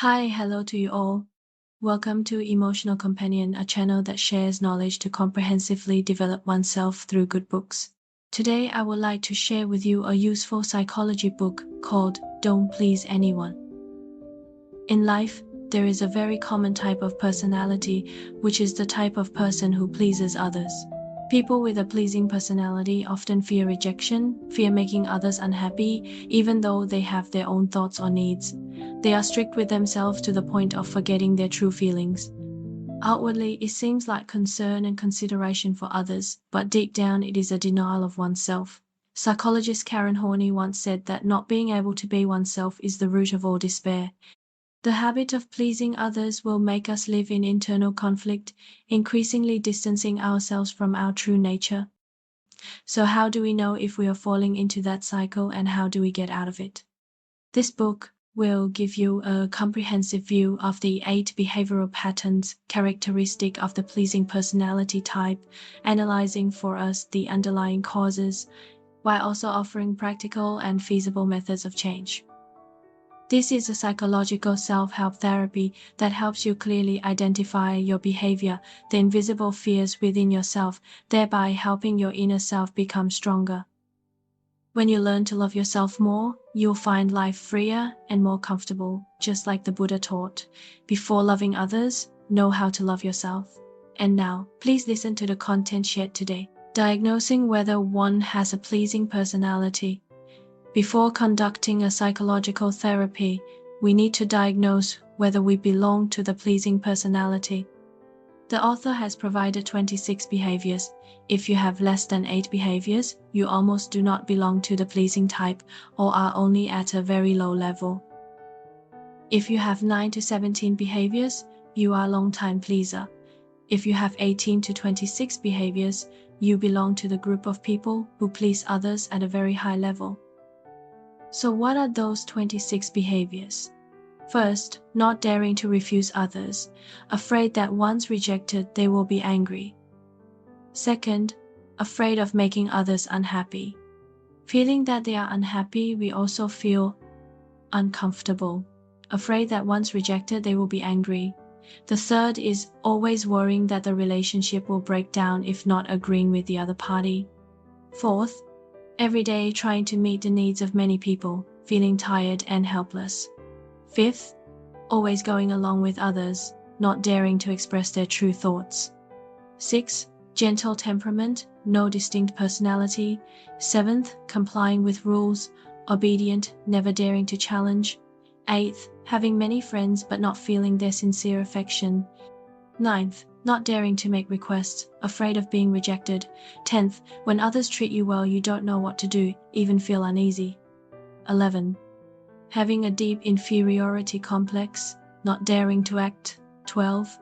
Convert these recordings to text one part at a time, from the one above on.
Hi, hello to you all. Welcome to Emotional Companion, a channel that shares knowledge to comprehensively develop oneself through good books. Today, I would like to share with you a useful psychology book called Don't Please Anyone. In life, there is a very common type of personality, which is the type of person who pleases others. People with a pleasing personality often fear rejection, fear making others unhappy, even though they have their own thoughts or needs. They are strict with themselves to the point of forgetting their true feelings. Outwardly, it seems like concern and consideration for others, but deep down it is a denial of oneself. Psychologist Karen Horney once said that not being able to be oneself is the root of all despair. The habit of pleasing others will make us live in internal conflict, increasingly distancing ourselves from our true nature. So how do we know if we are falling into that cycle, and how do we get out of it? This book will give you a comprehensive view of the 8 behavioral patterns characteristic of the pleasing personality type, analyzing for us the underlying causes, while also offering practical and feasible methods of change. This is a psychological self-help therapy that helps you clearly identify your behavior, the invisible fears within yourself, thereby helping your inner self become stronger. When you learn to love yourself more, you'll find life freer and more comfortable, just like the Buddha taught. Before loving others, know how to love yourself. And now, please listen to the content shared today. Diagnosing whether one has a pleasing personality. Before conducting a psychological therapy, we need to diagnose whether we belong to the pleasing personality. The author has provided 26 behaviors. If you have less than 8 behaviors, you almost do not belong to the pleasing type or are only at a very low level. If you have 9 to 17 behaviors, you are a long-time pleaser. If you have 18 to 26 behaviors, you belong to the group of people who please others at a very high level. So what are those 26 behaviors? First, not daring to refuse others, afraid that once rejected they will be angry. Second, afraid of making others unhappy. Feeling that they are unhappy, we also feel uncomfortable, afraid that once rejected they will be angry. The third is always worrying that the relationship will break down if not agreeing with the other party. Fourth, every day trying to meet the needs of many people, feeling tired and helpless. Fifth, always going along with others, not daring to express their true thoughts. Sixth, gentle temperament, no distinct personality. Seventh, complying with rules, obedient, never daring to challenge. Eighth, having many friends but not feeling their sincere affection. Ninth, not daring to make requests, afraid of being rejected. 10th, when others treat you well, you don't know what to do, even feel uneasy. 11. Having a deep inferiority complex, not daring to act. 12.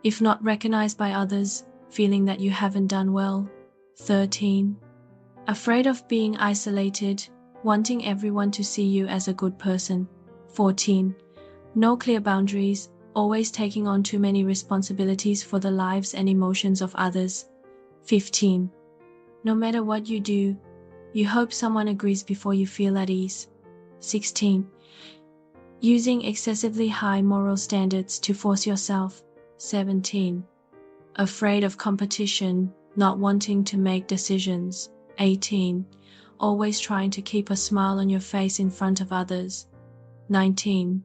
If not recognized by others, feeling that you haven't done well. 13. Afraid of being isolated, wanting everyone to see you as a good person. 14. No clear boundaries, always taking on too many responsibilities for the lives and emotions of others. 15. No matter what you do, you hope someone agrees before you feel at ease. 16. Using excessively high moral standards to force yourself. 17. Afraid of competition, not wanting to make decisions. 18. Always trying to keep a smile on your face in front of others. 19.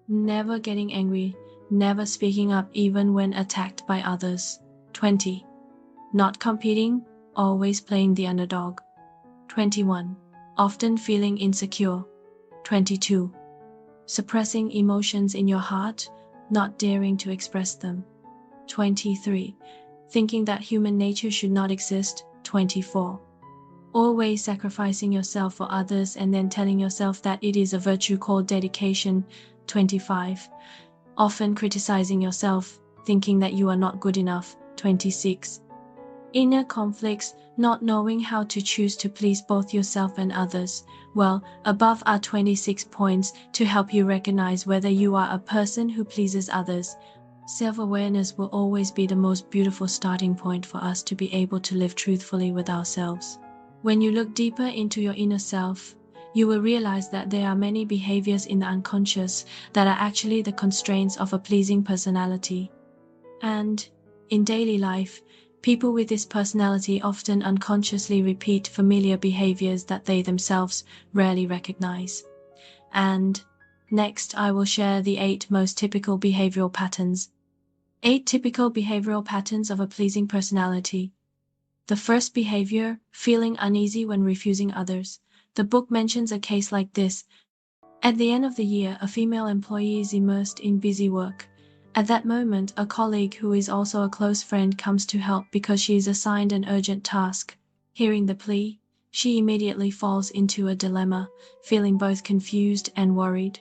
Never getting angry, never speaking up even when attacked by others. 20. Not competing, always playing the underdog. 21. Often feeling insecure. 22. Suppressing emotions in your heart, not daring to express them. 23. Thinking that human nature should not exist. 24. Always sacrificing yourself for others and then telling yourself that it is a virtue called dedication. 25. Often criticizing yourself, thinking that you are not good enough. 26. Inner conflicts, not knowing how to choose to please both yourself and others. Well, above are 26 points to help you recognize whether you are a person who pleases others. Self-awareness will always be the most beautiful starting point for us to be able to live truthfully with ourselves. When you look deeper into your inner self, you will realize that there are many behaviors in the unconscious that are actually the constraints of a pleasing personality. And in daily life, people with this personality often unconsciously repeat familiar behaviors that they themselves rarely recognize. And next, I will share the 8 most typical behavioral patterns. 8 typical behavioral patterns of a pleasing personality. The first behavior, feeling uneasy when refusing others. The book mentions a case like this. At the end of the year, a female employee is immersed in busy work. At that moment, a colleague who is also a close friend comes to help because she is assigned an urgent task. Hearing the plea, she immediately falls into a dilemma, feeling both confused and worried.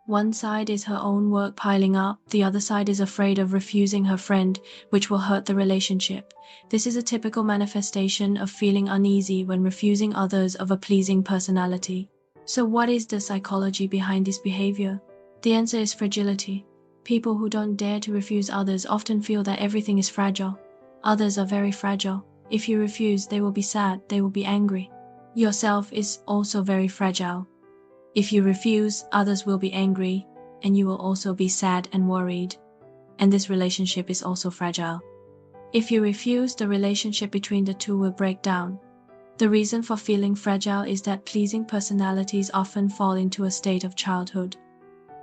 One side is her own work piling up, the other side is afraid of refusing her friend, which will hurt the relationship. This is a typical manifestation of feeling uneasy when refusing others of a pleasing personality. So what is the psychology behind this behavior? The answer is fragility. People who don't dare to refuse others often feel that everything is fragile. Others are very fragile. If you refuse, they will be sad, they will be angry. Yourself is also very fragile. If you refuse, others will be angry, and you will also be sad and worried. And this relationship is also fragile. If you refuse, the relationship between the two will break down. The reason for feeling fragile is that pleasing personalities often fall into a state of childhood.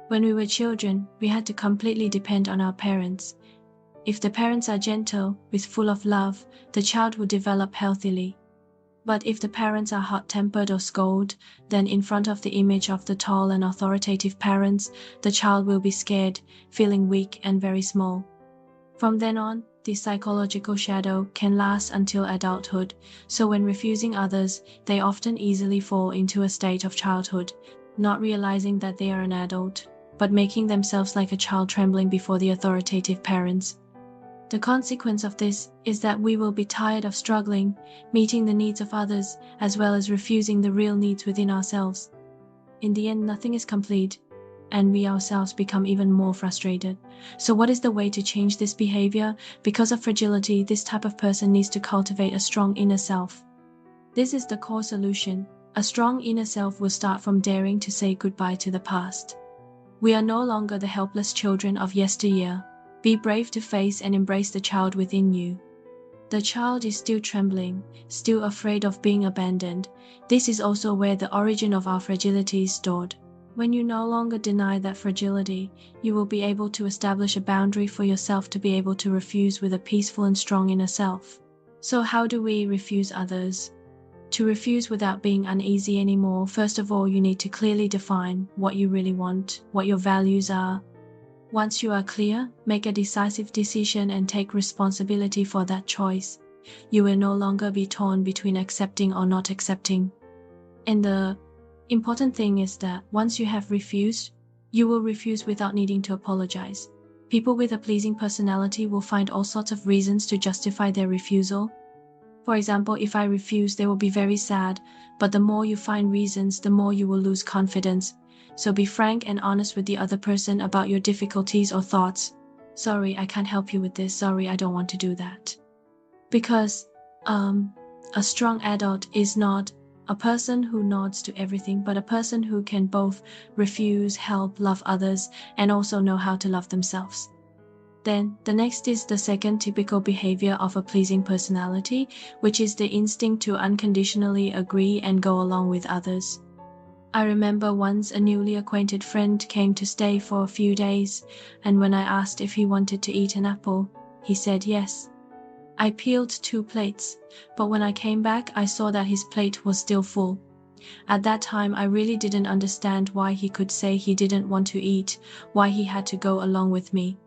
When we were children, we had to completely depend on our parents. If the parents are gentle, with full of love, the child will develop healthily. But if the parents are hot-tempered or scold, then in front of the image of the tall and authoritative parents, the child will be scared, feeling weak and very small. From then on, this psychological shadow can last until adulthood, so when refusing others, they often easily fall into a state of childhood, not realizing that they are an adult, but making themselves like a child trembling before the authoritative parents. The consequence of this is that we will be tired of struggling, meeting the needs of others, as well as refusing the real needs within ourselves. In the end, nothing is complete, and we ourselves become even more frustrated. So what is the way to change this behavior? Because of fragility, this type of person needs to cultivate a strong inner self. This is the core solution. A strong inner self will start from daring to say goodbye to the past. We are no longer the helpless children of yesteryear. Be brave to face and embrace the child within you. The child is still trembling, still afraid of being abandoned. This is also where the origin of our fragility is stored. When you no longer deny that fragility, you will be able to establish a boundary for yourself to be able to refuse with a peaceful and strong inner self. So how do we refuse others? To refuse without being uneasy anymore, first of all, you need to clearly define what you really want, what your values are. Once you are clear, make a decisive decision and take responsibility for that choice. You will no longer be torn between accepting or not accepting. And the important thing is that once you have refused, you will refuse without needing to apologize. People with a pleasing personality will find all sorts of reasons to justify their refusal. For example, if I refuse, they will be very sad, but the more you find reasons, the more you will lose confidence. So be frank and honest with the other person about your difficulties or thoughts. Sorry, I can't help you with this. Sorry, I don't want to do that. Because a strong adult is not a person who nods to everything, but a person who can both refuse, help, love others, and also know how to love themselves. Then, the next is the second typical behavior of a pleasing personality, which is the instinct to unconditionally agree and go along with others. I remember once a newly acquainted friend came to stay for a few days, and when I asked if he wanted to eat an apple, he said yes. I peeled 2 plates, but when I came back, I saw that his plate was still full. At that time, I really didn't understand why he could say he didn't want to eat, why he had to go along with me.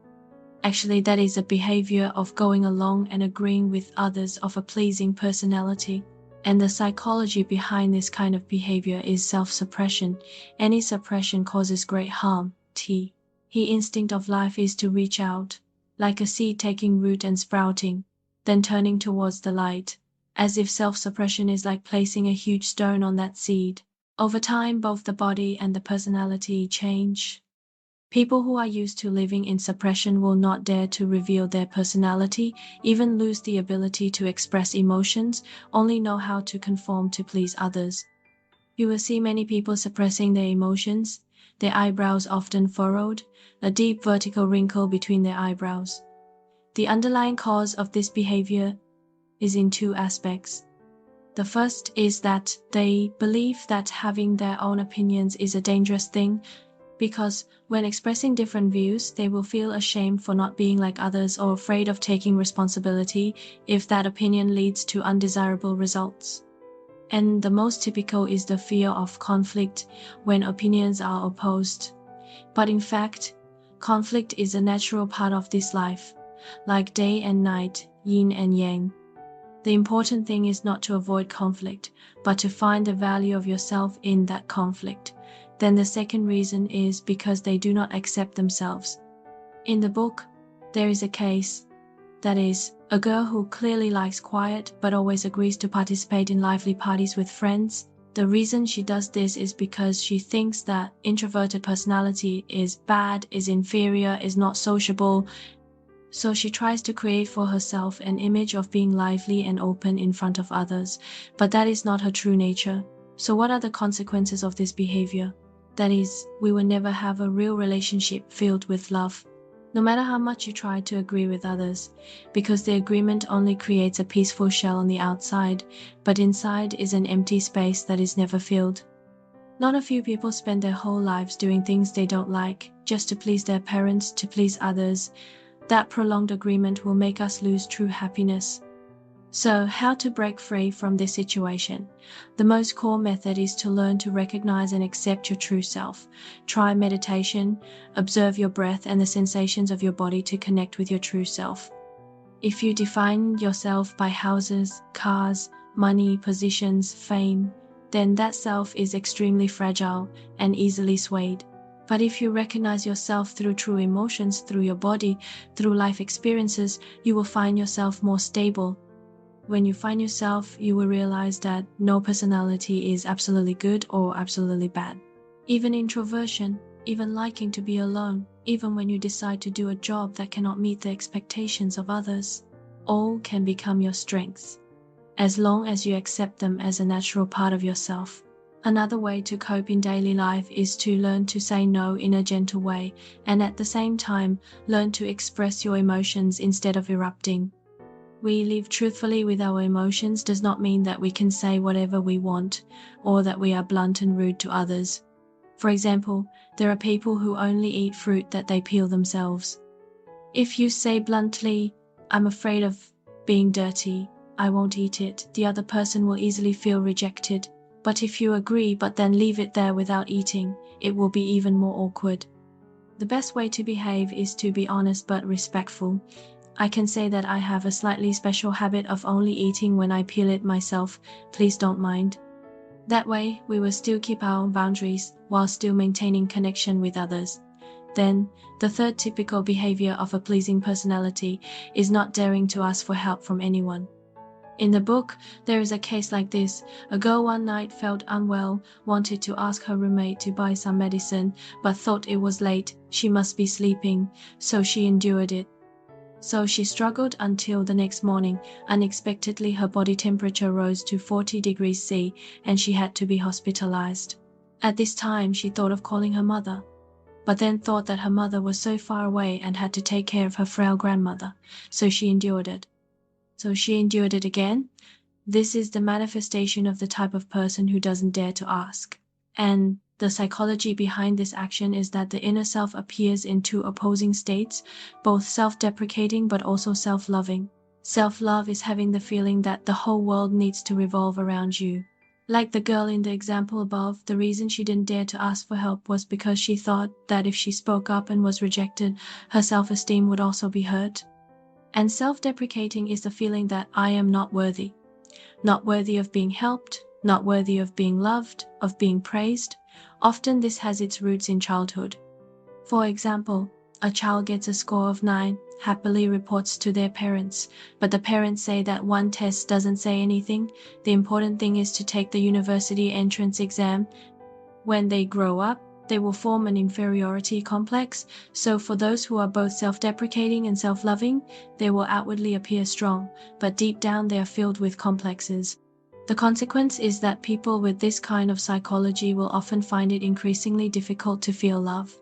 Actually, that is a behavior of going along and agreeing with others of a pleasing personality. And the psychology behind this kind of behavior is self-suppression. Any suppression causes great harm. The instinct of life is to reach out, like a seed taking root and sprouting, then turning towards the light, as if self-suppression is like placing a huge stone on that seed. Over time, both the body and the personality change. People who are used to living in suppression will not dare to reveal their personality, even lose the ability to express emotions, only know how to conform to please others. You will see many people suppressing their emotions, their eyebrows often furrowed, a deep vertical wrinkle between their eyebrows. The underlying cause of this behavior is in two aspects. The first is that they believe that having their own opinions is a dangerous thing, because when expressing different views, they will feel ashamed for not being like others or afraid of taking responsibility if that opinion leads to undesirable results. And the most typical is the fear of conflict when opinions are opposed. But in fact, conflict is a natural part of this life, like day and night, yin and yang. The important thing is not to avoid conflict, but to find the value of yourself in that conflict. Then the second reason is because they do not accept themselves. In the book, there is a case, that is, a girl who clearly likes quiet but always agrees to participate in lively parties with friends. The reason she does this is because she thinks that introverted personality is bad, is inferior, is not sociable. So she tries to create for herself an image of being lively and open in front of others, but that is not her true nature. So what are the consequences of this behavior? That is, we will never have a real relationship filled with love, no matter how much you try to agree with others, because the agreement only creates a peaceful shell on the outside, but inside is an empty space that is never filled. Not a few people spend their whole lives doing things they don't like, just to please their parents, to please others. That prolonged agreement will make us lose true happiness. So, how to break free from this situation? The most core method is to learn to recognize and accept your true self. Try meditation, observe your breath and the sensations of your body to connect with your true self. If you define yourself by houses, cars, money, positions, fame, then that self is extremely fragile and easily swayed. But if you recognize yourself through true emotions, through your body, through life experiences, you will find yourself more stable. When you find yourself, you will realize that no personality is absolutely good or absolutely bad. Even introversion, even liking to be alone, even when you decide to do a job that cannot meet the expectations of others, all can become your strengths, as long as you accept them as a natural part of yourself. Another way to cope in daily life is to learn to say no in a gentle way, and at the same time, learn to express your emotions instead of erupting. We live truthfully with our emotions does not mean that we can say whatever we want, or that we are blunt and rude to others. For example, there are people who only eat fruit that they peel themselves. If you say bluntly, "I'm afraid of being dirty, I won't eat it," the other person will easily feel rejected. But if you agree but then leave it there without eating, it will be even more awkward. The best way to behave is to be honest but respectful. I can say that I have a slightly special habit of only eating when I peel it myself, please don't mind. That way, we will still keep our boundaries while still maintaining connection with others. Then, the third typical behavior of a pleasing personality is not daring to ask for help from anyone. In the book, there is a case like this. A girl one night felt unwell, wanted to ask her roommate to buy some medicine, but thought it was late, she must be sleeping, so she endured it. So she struggled until the next morning. Unexpectedly, her body temperature rose to 40 degrees C, and she had to be hospitalized. At this time, she thought of calling her mother, but then thought that her mother was so far away and had to take care of her frail grandmother, so she endured it. So she endured it again. This is the manifestation of the type of person who doesn't dare to ask. And the psychology behind this action is that the inner self appears in two opposing states, both self-deprecating but also self-loving. Self-love is having the feeling that the whole world needs to revolve around you. Like the girl in the example above, the reason she didn't dare to ask for help was because she thought that if she spoke up and was rejected, her self-esteem would also be hurt. And self-deprecating is the feeling that I am not worthy of being helped, not worthy of being loved, of being praised. Often this has its roots in childhood. For example, a child gets a score of 9, happily reports to their parents, but the parents say that one test doesn't say anything. The important thing is to take the university entrance exam. When they grow up, they will form an inferiority complex, so for those who are both self-deprecating and self-loving, they will outwardly appear strong, but deep down they are filled with complexes. The consequence is that people with this kind of psychology will often find it increasingly difficult to feel love.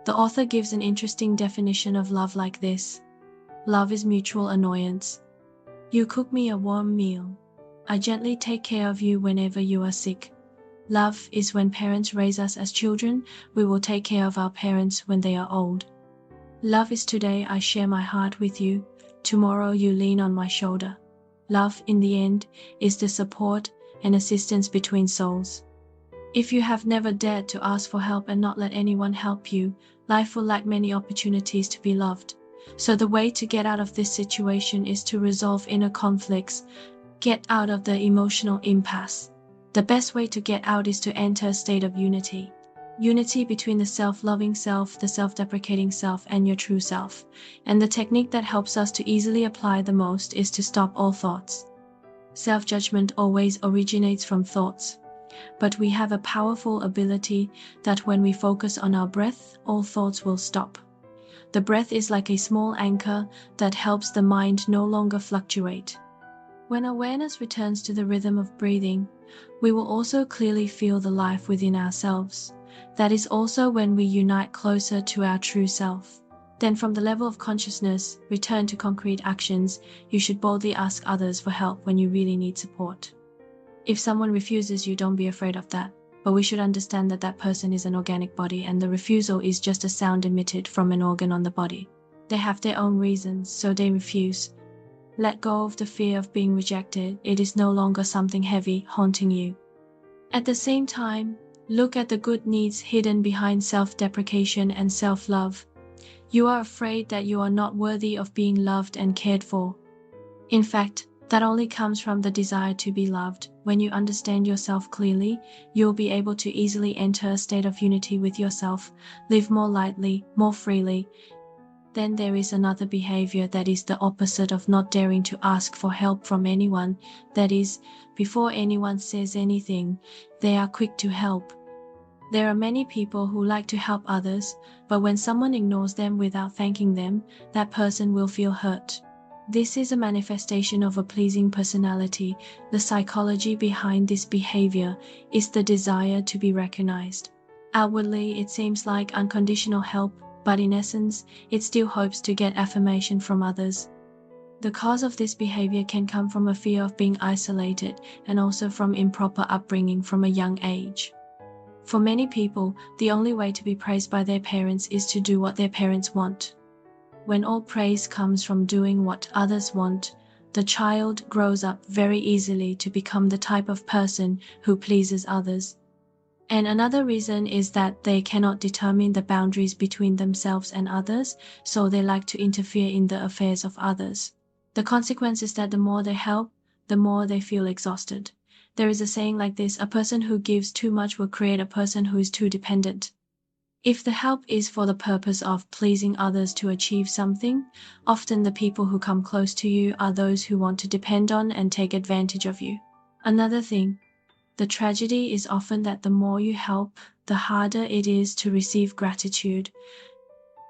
The author gives an interesting definition of love like this. Love is mutual annoyance. You cook me a warm meal. I gently take care of you whenever you are sick. Love is when parents raise us as children, we will take care of our parents when they are old. Love is today I share my heart with you, tomorrow you lean on my shoulder. Love, in the end, is the support and assistance between souls. If you have never dared to ask for help and not let anyone help you, life will lack many opportunities to be loved. So the way to get out of this situation is to resolve inner conflicts, get out of the emotional impasse. The best way to get out is to enter a state of unity. Unity between the self-loving self, the self-deprecating self, and your true self. And the technique that helps us to easily apply the most is to stop all thoughts. Self-judgment always originates from thoughts. But we have a powerful ability that when we focus on our breath, all thoughts will stop. The breath is like a small anchor that helps the mind no longer fluctuate. When awareness returns to the rhythm of breathing, we will also clearly feel the life within ourselves. That is also when we unite closer to our true self. Then from the level of consciousness, return to concrete actions. You should boldly ask others for help when you really need support. If someone refuses you, don't be afraid of that. But we should understand that that person is an organic body and the refusal is just a sound emitted from an organ on the body. They have their own reasons, so they refuse. Let go of the fear of being rejected. It is no longer something heavy haunting you. At the same time, look at the good needs hidden behind self-deprecation and self-love. You are afraid that you are not worthy of being loved and cared for. In fact, that only comes from the desire to be loved. When you understand yourself clearly, you'll be able to easily enter a state of unity with yourself, live more lightly, more freely. Then there is another behavior that is the opposite of not daring to ask for help from anyone. That is, before anyone says anything, they are quick to help. There are many people who like to help others, but when someone ignores them without thanking them, that person will feel hurt. This is a manifestation of a pleasing personality. The psychology behind this behavior is the desire to be recognized. Outwardly, it seems like unconditional help, but in essence, it still hopes to get affirmation from others. The cause of this behavior can come from a fear of being isolated and also from improper upbringing from a young age. For many people, the only way to be praised by their parents is to do what their parents want. When all praise comes from doing what others want, the child grows up very easily to become the type of person who pleases others. And another reason is that they cannot determine the boundaries between themselves and others, so they like to interfere in the affairs of others. The consequence is that the more they help, the more they feel exhausted. There is a saying like this: a person who gives too much will create a person who is too dependent. If the help is for the purpose of pleasing others to achieve something, often the people who come close to you are those who want to depend on and take advantage of you. Another thing, the tragedy is often that the more you help, the harder it is to receive gratitude.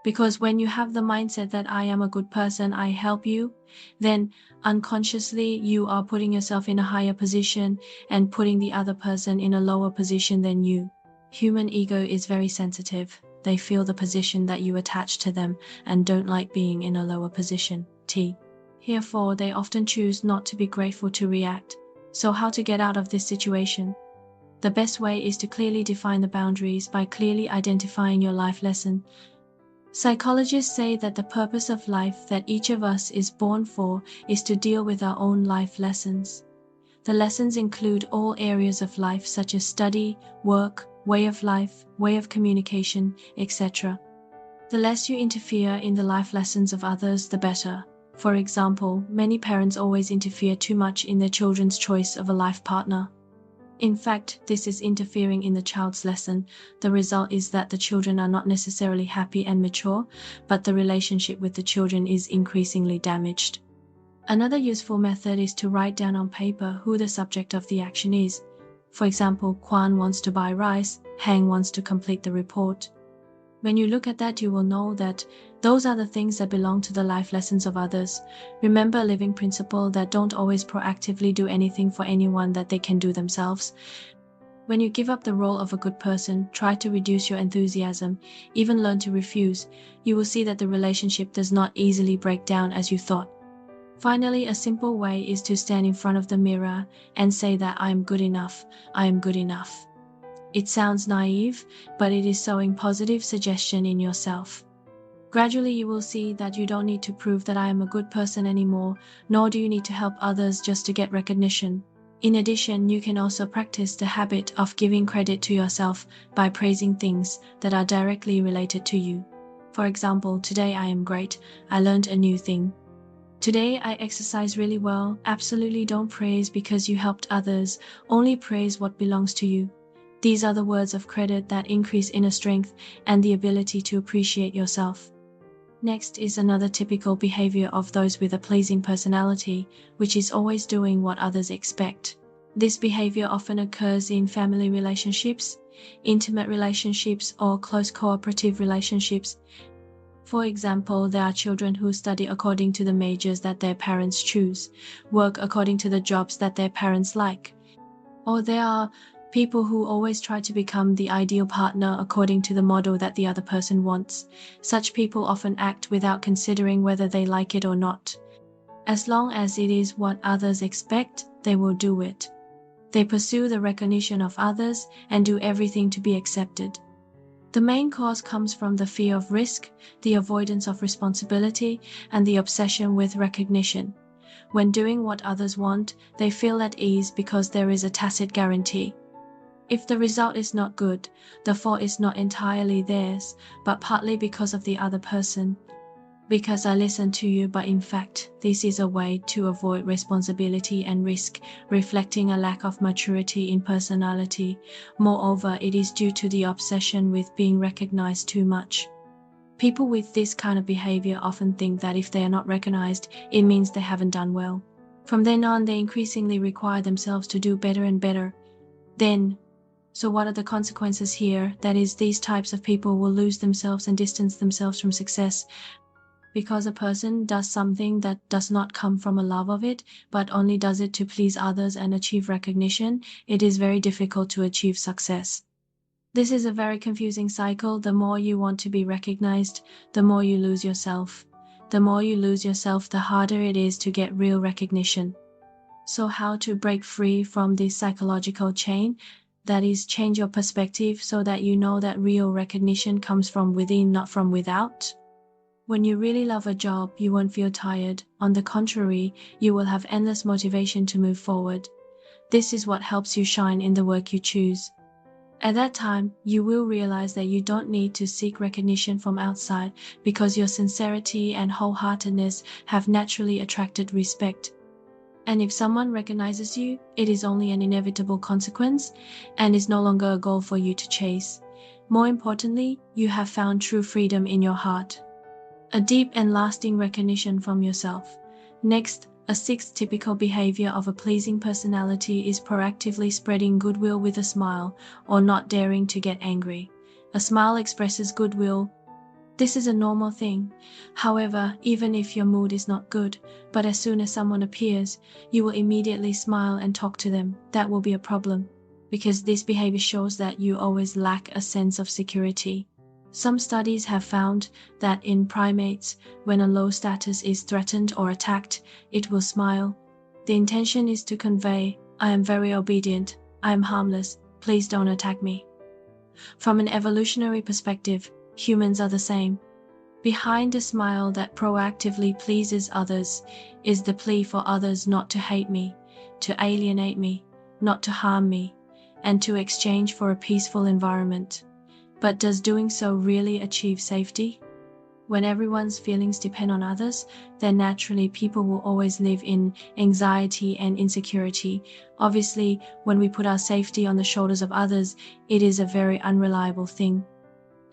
Because when you have the mindset that I am a good person, I help you, then unconsciously you are putting yourself in a higher position and putting the other person in a lower position than you. Human ego is very sensitive. They feel the position that you attach to them and don't like being in a lower position. Therefore, they often choose not to be grateful to react. So how to get out of this situation? The best way is to clearly define the boundaries by clearly identifying your life lesson. Psychologists say that the purpose of life that each of us is born for is to deal with our own life lessons. The lessons include all areas of life such as study, work, way of life, way of communication, etc. The less you interfere in the life lessons of others, the better. For example, many parents always interfere too much in their children's choice of a life partner. In fact, this is interfering in the child's lesson. The result is that the children are not necessarily happy and mature, but the relationship with the children is increasingly damaged. Another useful method is to write down on paper who the subject of the action is. For example, Kwan wants to buy rice, Hang wants to complete the report. When you look at that, you will know that those are the things that belong to the life lessons of others. Remember a living principle that don't always proactively do anything for anyone that they can do themselves. When you give up the role of a good person, try to reduce your enthusiasm, even learn to refuse, you will see that the relationship does not easily break down as you thought. Finally, a simple way is to stand in front of the mirror and say that I am good enough, I am good enough. It sounds naive, but it is sowing positive suggestion in yourself. Gradually, you will see that you don't need to prove that I am a good person anymore, nor do you need to help others just to get recognition. In addition, you can also practice the habit of giving credit to yourself by praising things that are directly related to you. For example, today I am great, I learned a new thing. Today I exercise really well. Absolutely don't praise because you helped others, only praise what belongs to you. These are the words of credit that increase inner strength and the ability to appreciate yourself. Next is another typical behavior of those with a pleasing personality, which is always doing what others expect. This behavior often occurs in family relationships, intimate relationships, or close cooperative relationships. For example, there are children who study according to the majors that their parents choose, work according to the jobs that their parents like. Or there are people who always try to become the ideal partner according to the model that the other person wants. Such people often act without considering whether they like it or not. As long as it is what others expect, they will do it. They pursue the recognition of others and do everything to be accepted. The main cause comes from the fear of risk, the avoidance of responsibility, and the obsession with recognition. When doing what others want, they feel at ease because there is a tacit guarantee. If the result is not good, the fault is not entirely theirs, but partly because of the other person. Because I listened to you, but in fact, this is a way to avoid responsibility and risk, reflecting a lack of maturity in personality. Moreover, it is due to the obsession with being recognized too much. People with this kind of behavior often think that if they are not recognized, it means they haven't done well. From then on, they increasingly require themselves to do better and better. So what are the consequences here? That is, these types of people will lose themselves and distance themselves from success. Because a person does something that does not come from a love of it, but only does it to please others and achieve recognition, it is very difficult to achieve success. This is a very confusing cycle. The more you want to be recognized, the more you lose yourself. The more you lose yourself, the harder it is to get real recognition. So how to break free from this psychological chain? That is, change your perspective so that you know that real recognition comes from within, not from without. When you really love a job, you won't feel tired. On the contrary, you will have endless motivation to move forward. This is what helps you shine in the work you choose. At that time, you will realize that you don't need to seek recognition from outside because your sincerity and wholeheartedness have naturally attracted respect. And if someone recognizes you, it is only an inevitable consequence and is no longer a goal for you to chase. More importantly, you have found true freedom in your heart. A deep and lasting recognition from yourself. Next, a sixth typical behavior of a pleasing personality is proactively spreading goodwill with a smile, or not daring to get angry. A smile expresses goodwill. This is a normal thing. However, even if your mood is not good, but as soon as someone appears, you will immediately smile and talk to them, that will be a problem, because this behavior shows that you always lack a sense of security. Some studies have found that in primates, when a low status is threatened or attacked, it will smile. The intention is to convey, I am very obedient, I am harmless, please don't attack me. From an evolutionary perspective, humans are the same. Behind a smile that proactively pleases others is the plea for others not to hate me, to alienate me, not to harm me, and to exchange for a peaceful environment. But does doing so really achieve safety? When everyone's feelings depend on others, then naturally people will always live in anxiety and insecurity. Obviously, when we put our safety on the shoulders of others, it is a very unreliable thing.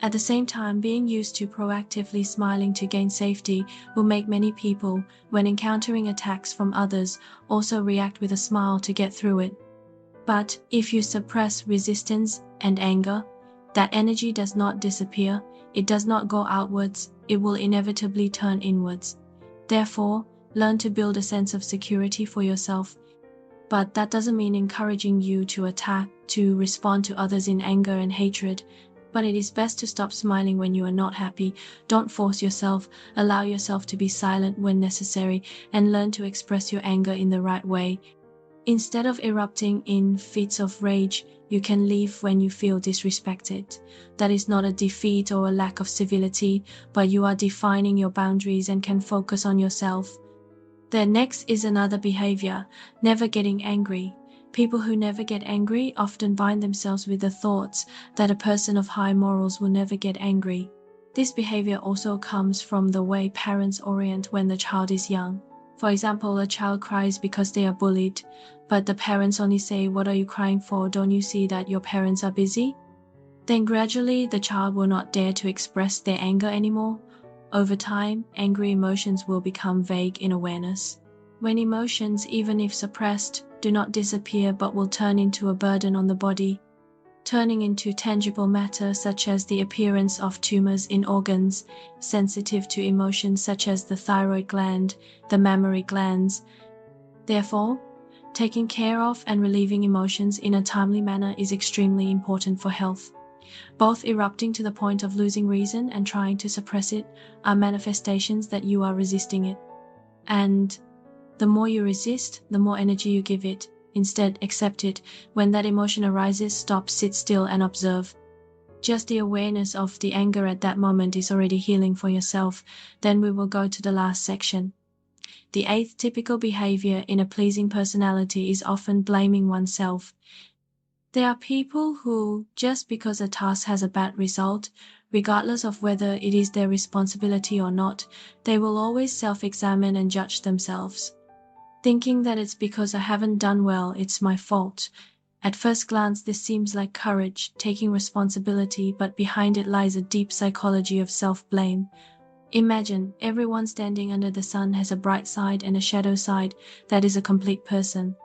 At the same time, being used to proactively smiling to gain safety will make many people, when encountering attacks from others, also react with a smile to get through it. But if you suppress resistance and anger, That energy does not disappear, it does not go outwards, it will inevitably turn inwards. Therefore, learn to build a sense of security for yourself. But that doesn't mean encouraging you to attack, to respond to others in anger and hatred. But it is best to stop smiling when you are not happy. Don't force yourself, allow yourself to be silent when necessary, and learn to express your anger in the right way. Instead of erupting in fits of rage, you can leave when you feel disrespected. That is not a defeat or a lack of civility, but you are defining your boundaries and can focus on yourself. The next is another behavior, never getting angry. People who never get angry often bind themselves with the thoughts that a person of high morals will never get angry. This behavior also comes from the way parents orient when the child is young. For example, a child cries because they are bullied, but the parents only say, "What are you crying for? Don't you see that your parents are busy?" Then gradually the child will not dare to express their anger anymore. Over time, angry emotions will become vague in awareness. When emotions, even if suppressed, do not disappear but will turn into a burden on the body, turning into tangible matter such as the appearance of tumors in organs sensitive to emotions such as the thyroid gland, the mammary glands. Therefore, taking care of and relieving emotions in a timely manner is extremely important for health. Both erupting to the point of losing reason and trying to suppress it are manifestations that you are resisting it. And the more you resist, the more energy you give it. Instead, accept it. When that emotion arises, stop, sit still and observe. Just the awareness of the anger at that moment is already healing for yourself. Then we will go to the last section. The eighth typical behavior in a pleasing personality is often blaming oneself. There are people who, just because a task has a bad result, regardless of whether it is their responsibility or not, they will always self-examine and judge themselves, thinking that it's because I haven't done well, it's my fault. At first glance, this seems like courage, taking responsibility, but behind it lies a deep psychology of self-blame. Imagine everyone standing under the sun has a bright side and a shadow side. That is a complete person.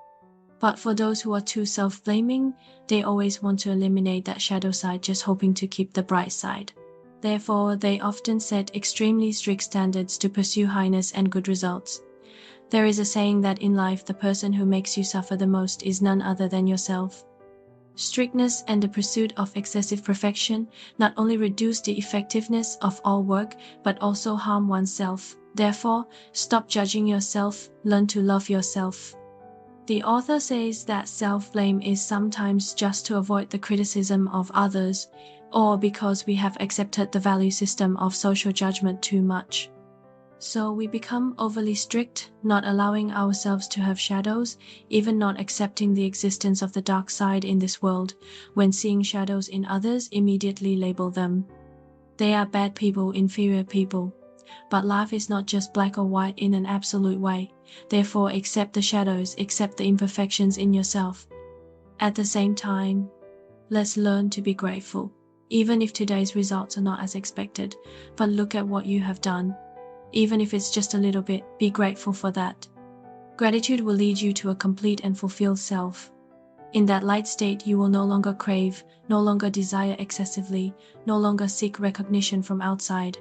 But for those who are too self-blaming, they always want to eliminate that shadow side, just hoping to keep the bright side. Therefore, they often set extremely strict standards to pursue highness and good results. There is a saying that in life, the person who makes you suffer the most is none other than yourself. Strictness and the pursuit of excessive perfection not only reduce the effectiveness of all work, but also harm oneself. Therefore, stop judging yourself, learn to love yourself. The author says that self-blame is sometimes just to avoid the criticism of others, or because we have accepted the value system of social judgment too much. So we become overly strict, not allowing ourselves to have shadows, even not accepting the existence of the dark side in this world. When seeing shadows in others, immediately label them. They are bad people, inferior people. But life is not just black or white in an absolute way. Therefore, accept the shadows, accept the imperfections in yourself. At the same time, let's learn to be grateful. Even if today's results are not as expected, but look at what you have done. Even if it's just a little bit, be grateful for that. Gratitude will lead you to a complete and fulfilled self. In that light state, you will no longer crave, no longer desire excessively, no longer seek recognition from outside.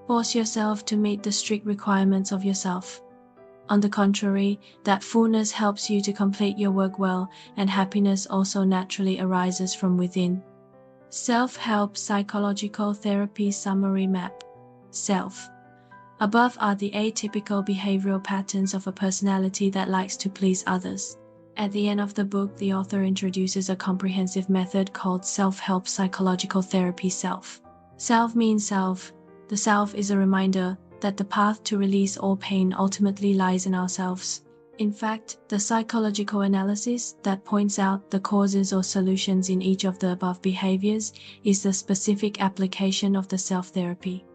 Force yourself to meet the strict requirements of yourself. On the contrary, that fullness helps you to complete your work well, and happiness also naturally arises from within. Self-help psychological therapy summary map. Self. Above are the atypical behavioral patterns of a personality that likes to please others. At the end of the book, the author introduces a comprehensive method called self-help psychological therapy. Self. Self means self. The self is a reminder that the path to release all pain ultimately lies in ourselves. In fact, the psychological analysis that points out the causes or solutions in each of the above behaviors is the specific application of the self-therapy.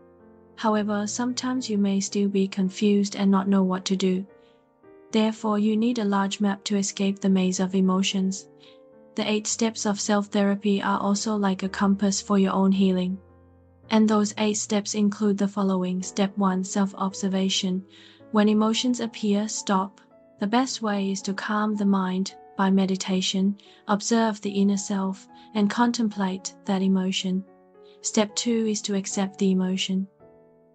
However, sometimes you may still be confused and not know what to do. Therefore, you need a large map to escape the maze of emotions. The 8 steps of self-therapy are also like a compass for your own healing. And those 8 steps include the following. Step 1. Self-observation. When emotions appear, stop. The best way is to calm the mind. by meditation, observe the inner self and contemplate that emotion. Step 2 is to accept the emotion.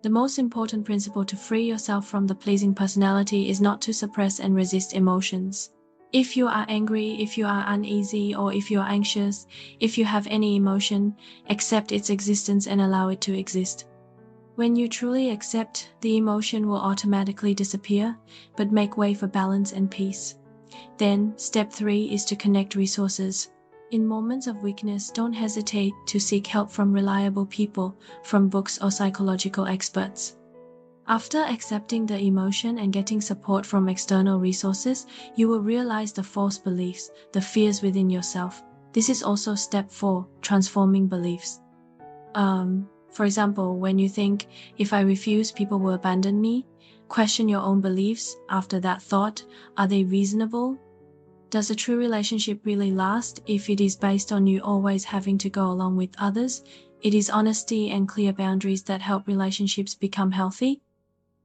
The most important principle to free yourself from the pleasing personality is not to suppress and resist emotions. If you are angry, if you are uneasy, or if you are anxious, if you have any emotion, accept its existence and allow it to exist. When you truly accept, the emotion will automatically disappear, but make way for balance and peace. Then, step 3 is to connect resources. In moments of weakness, don't hesitate to seek help from reliable people, from books or psychological experts. After accepting the emotion and getting support from external resources, you will realize the false beliefs, the fears within yourself. This is also step 4, transforming beliefs. For example, when you think, if I refuse, people will abandon me, question your own beliefs after that thought. Are they reasonable? Does a true relationship really last if it is based on you always having to go along with others? It is honesty and clear boundaries that help relationships become healthy.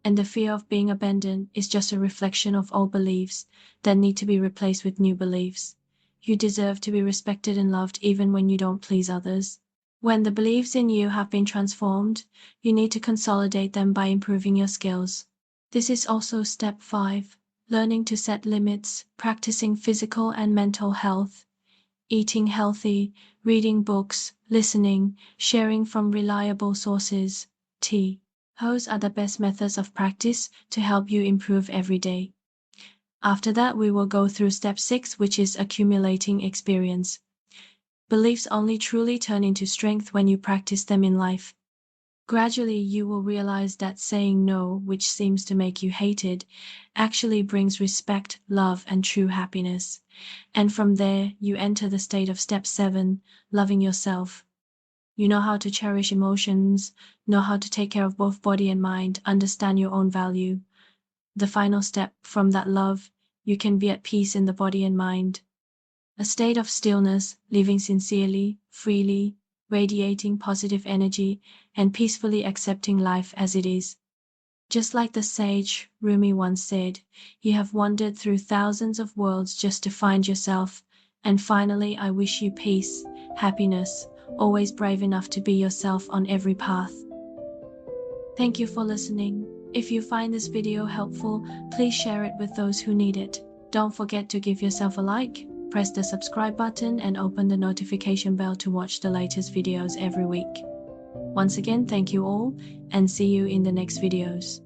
And the fear of being abandoned is just a reflection of old beliefs that need to be replaced with new beliefs. You deserve to be respected and loved even when you don't please others. When the beliefs in you have been transformed, you need to consolidate them by improving your skills. This is also step 5, learning to set limits, practicing physical and mental health, eating healthy, reading books, listening, sharing from reliable sources. Those are the best methods of practice to help you improve every day. After that, we will go through step 6, which is accumulating experience. Beliefs only truly turn into strength when you practice them in life. Gradually, you will realize that saying no, which seems to make you hated, actually brings respect, love, and true happiness. And from there, you enter the state of step 7, loving yourself. You know how to cherish emotions, know how to take care of both body and mind, understand your own value. The final step, from that love, you can be at peace in the body and mind. A state of stillness, living sincerely, freely, radiating positive energy, and peacefully accepting life as it is. Just like the sage Rumi once said, you have wandered through thousands of worlds just to find yourself, and finally I wish you peace, happiness, always brave enough to be yourself on every path. Thank you for listening. If you find this video helpful, please share it with those who need it. Don't forget to give yourself a like, press the subscribe button and open the notification bell to watch the latest videos every week. Once again, thank you all, and see you in the next videos.